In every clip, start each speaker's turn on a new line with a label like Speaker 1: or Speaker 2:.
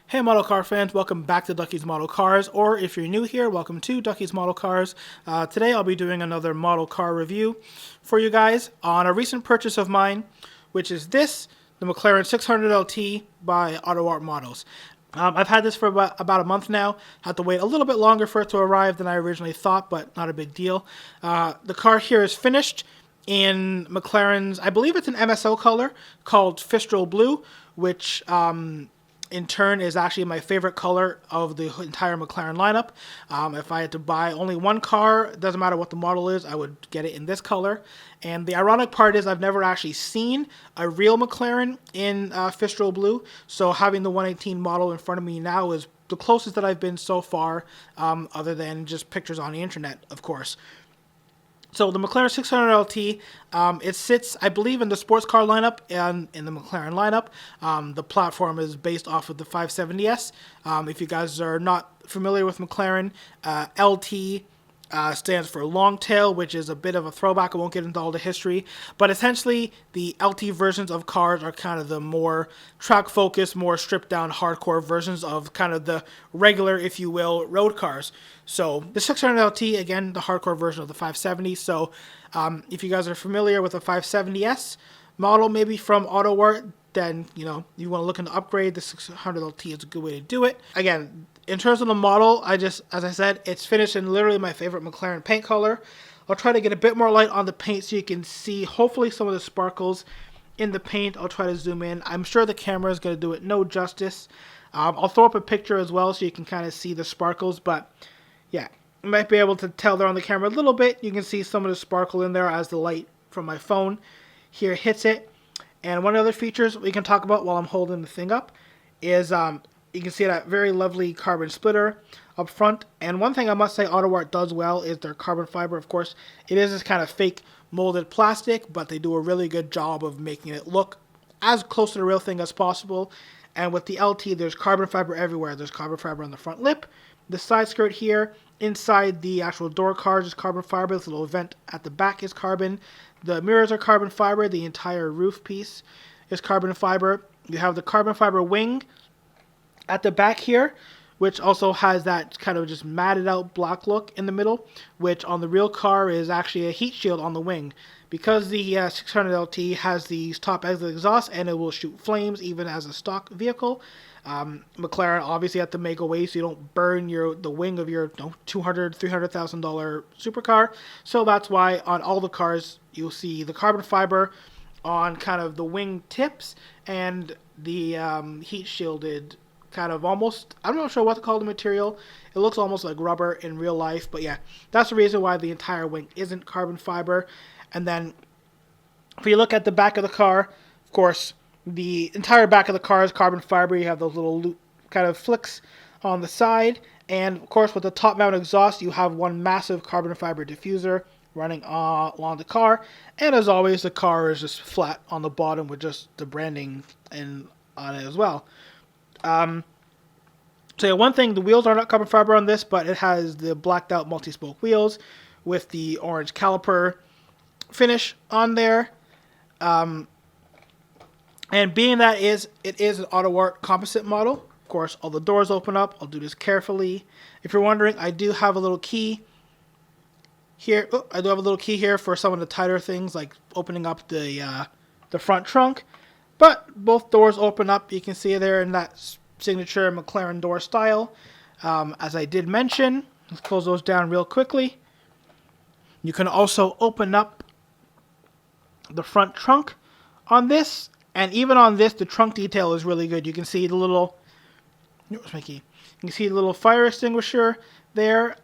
Speaker 1: Hey model car fans, welcome back to Ducky's Model Cars, or if you're new here, welcome to Ducky's Model Cars. Today I'll be doing another model car review for you guys on a recent purchase of mine, which is this, the McLaren 600LT by AutoArt Models. I've had this for about a month now. Had to wait a little bit longer for it to arrive than I originally thought, but not a big deal. The car here is finished in McLaren's, I believe it's an MSO color called Fistral Blue, which in turn is actually my favorite color of the entire McLaren lineup. If I had to buy only one car, it doesn't matter what the model is, I would get it in this color. And the ironic part is I've never actually seen a real McLaren in Fistral Blue, so having the 118 model in front of me now is the closest that I've been so far, other than just pictures on the internet, of course. So the McLaren 600LT, it sits, I believe, in the sports car lineup and in the McLaren lineup. The platform is based off of the 570S. If you guys are not familiar with McLaren, LT stands for long tail, which is a bit of a throwback. I won't get into all the history, but essentially the LT versions of cars are kind of the more track focused, more stripped down hardcore versions of kind of the regular, if you will, road cars. So the 600LT, again, the hardcore version of the 570. So if you guys are familiar with the 570S model, maybe from AutoArt, then you want to look into upgrade. The 600LT is a good way to do it. Again, in terms of the model, as I said, it's finished in literally my favorite McLaren paint color. I'll try to get a bit more light on the paint so you can see hopefully some of the sparkles in the paint. I'll try to zoom in. I'm sure the camera is going to do it no justice. I'll throw up a picture as well so you can kind of see the sparkles, but yeah, you might be able to tell there on the camera a little bit. You can see some of the sparkle in there as the light from my phone here hits it. And one of the other features we can talk about while I'm holding the thing up is you can see that very lovely carbon splitter up front. And one thing I must say AutoArt does well is their carbon fiber. Of course, it is this kind of fake molded plastic, but they do a really good job of making it look as close to the real thing as possible. And with the LT, there's carbon fiber everywhere. There's carbon fiber on the front lip, the side skirt here, inside the actual door cards is carbon fiber. This little vent at the back is carbon. The mirrors are carbon fiber. The entire roof piece is carbon fiber. You have the carbon fiber wing at the back here, which also has that kind of just matted out black look in the middle, which on the real car is actually a heat shield on the wing. Because the 600LT has these top exit exhausts and it will shoot flames even as a stock vehicle, McLaren obviously had to make a way so you don't burn the wing of your $200,000, $300,000 supercar. So that's why on all the cars you'll see the carbon fiber on kind of the wing tips and the heat shielded kind of almost, I'm not sure what to call the material. It looks almost like rubber in real life, but yeah, that's the reason why the entire wing isn't carbon fiber. And then if you look at the back of the car, of course, the entire back of the car is carbon fiber. You have those little loop kind of flicks on the side. And of course, with the top mount exhaust, you have one massive carbon fiber diffuser running along the car. And as always, the car is just flat on the bottom with just the branding on it as well. So yeah, one thing, the wheels are not carbon fiber on this, but it has the blacked out multi-spoke wheels with the orange caliper finish on there. And being that it is an AutoArt composite model, of course, all the doors open up. I'll do this carefully. If you're wondering, I do have a little key here. I do have a little key here for some of the tighter things, like opening up the front trunk. But both doors open up. You can see there in that signature McLaren door style. As I did mention, let's close those down real quickly. You can also open up the front trunk on this. And even on this, the trunk detail is really good. You can see the little, where's my key? You can see the little fire extinguisher there.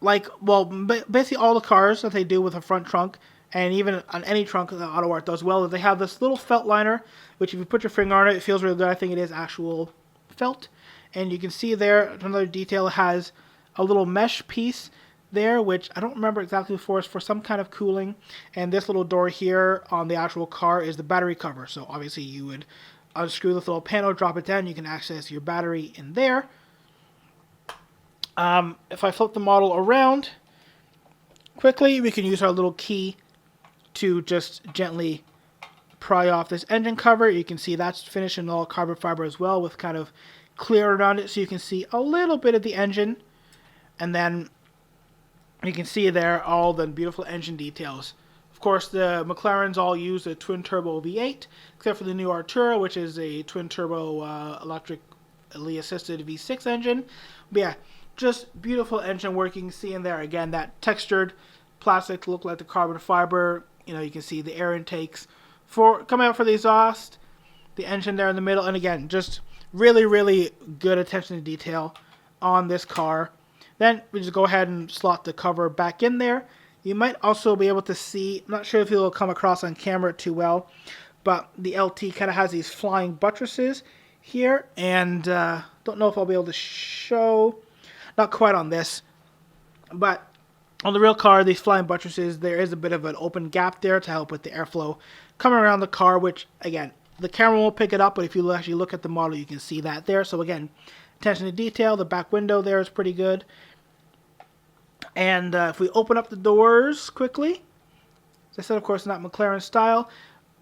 Speaker 1: Basically all the cars that they do with a front trunk, and even on any trunk that AutoArt does well, is they have this little felt liner, which if you put your finger on it, it feels really good. I think it is actual felt. And you can see there, another detail, has a little mesh piece there, which I don't remember exactly for some kind of cooling. And this little door here on the actual car is the battery cover. So obviously you would unscrew this little panel, drop it down, you can access your battery in there. If I flip the model around quickly, we can use our little key to just gently pry off this engine cover, you can see that's finished in all carbon fiber as well, with kind of clear around it, so you can see a little bit of the engine. And then you can see there all the beautiful engine details. Of course, the McLarens all use a twin-turbo V8, except for the new Artura, which is a twin-turbo electrically assisted V6 engine. But yeah, just beautiful engine work. You can see in there, again, that textured plastic look like the carbon fiber. You know, you can see the air intakes for coming out for the exhaust, the engine there in the middle, and again, just really, really good attention to detail on this car. Then we just go ahead and slot the cover back in there. You might also be able to see, I'm not sure if it'll come across on camera too well, but the LT kind of has these flying buttresses here, and don't know if I'll be able to show, not quite on this, but on the real car, these flying buttresses, there is a bit of an open gap there to help with the airflow coming around the car, which, again, the camera won't pick it up, but if you actually look at the model, you can see that there. So again, attention to detail. The back window there is pretty good. And if we open up the doors quickly, as I said, of course, not McLaren style.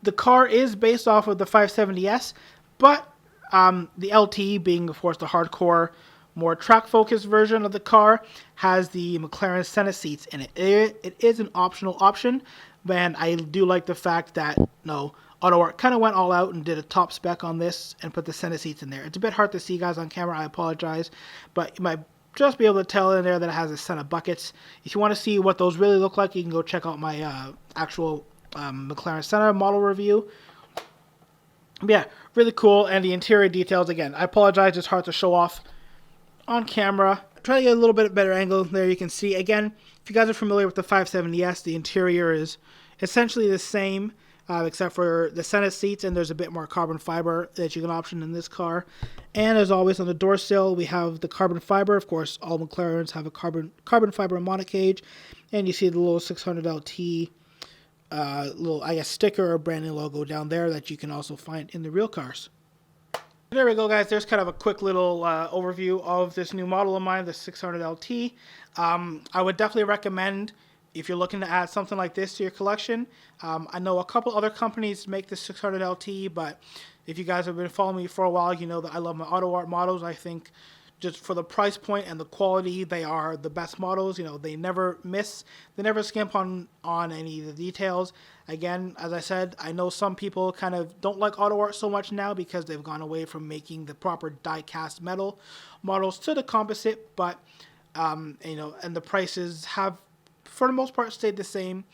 Speaker 1: The car is based off of the 570S, but the LT, being, of course, the hardcore, more track-focused version of the car, has the McLaren Senna seats in it. It is an optional option, and I do like the fact that, AutoArt kind of went all out and did a top spec on this and put the Senna seats in there. It's a bit hard to see, guys, on camera. I apologize, but you might just be able to tell in there that it has a Senna buckets. If you want to see what those really look like, you can go check out my actual McLaren Senna model review. But yeah, really cool. And the interior details, again, I apologize, it's hard to show off on camera. Try to get a little bit better angle there. You can see, again, if you guys are familiar with the 570S, the interior is essentially the same, except for the Senna seats, and there's a bit more carbon fiber that you can option in this car. And as always, on the door sill, we have the carbon fiber. Of course, all McLarens have a carbon fiber monocage, and you see the little 600LT little, I guess, sticker or branding logo down there that you can also find in the real cars. There we go, guys. There's kind of a quick little overview of this new model of mine, the 600LT. I would definitely recommend, if you're looking to add something like this to your collection. I know a couple other companies make the 600LT, but if you guys have been following me for a while, you know that I love my AutoArt models. I think just for the price point and the quality, they are the best models. You know, they never miss. They never skimp on any of the details. Again, as I said, I know some people kind of don't like AutoArt so much now because they've gone away from making the proper die-cast metal models to the composite, but and the prices have, for the most part, stayed the same.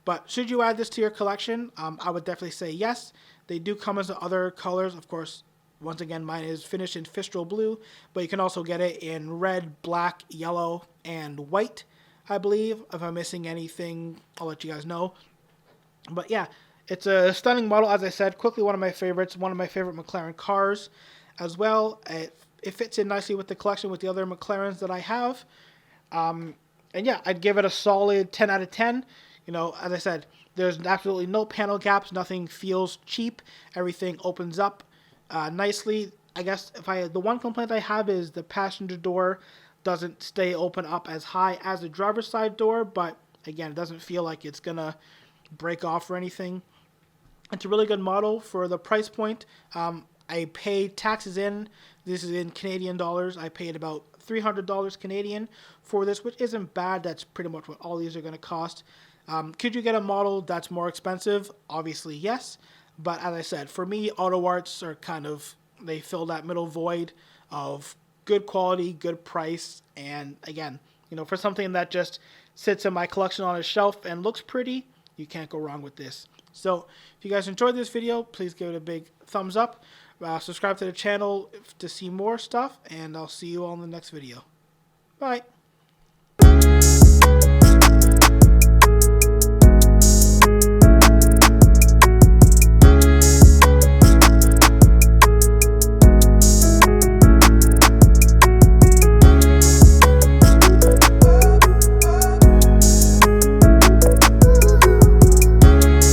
Speaker 1: But should you add this to your collection, I would definitely say yes. They do come as other colors. Of course, once again, mine is finished in Fistral Blue, but you can also get it in red, black, yellow, and white, I believe. If I'm missing anything, I'll let you guys know. But yeah, it's a stunning model. As I said, quickly one of my favorites, one of my favorite McLaren cars as well. It fits in nicely with the collection with the other McLarens that I have. And yeah, I'd give it a solid 10 out of 10. As I said, there's absolutely no panel gaps. Nothing feels cheap. Everything opens up nicely. I guess the one complaint I have is the passenger door doesn't stay open up as high as the driver's side door, but again, it doesn't feel like it's gonna break off or anything. It's a really good model for the price point. I paid taxes in. This is in Canadian dollars. I paid about $300 Canadian for this, which isn't bad. That's pretty much what all these are going to cost. Could you get a model that's more expensive? Obviously, yes. But as I said, for me, AutoArts are they fill that middle void of good quality, good price, and again, for something that just sits in my collection on a shelf and looks pretty, you can't go wrong with this. So if you guys enjoyed this video, please give it a big thumbs up. Subscribe to the channel to see more stuff, and I'll see you all in the next video. Bye.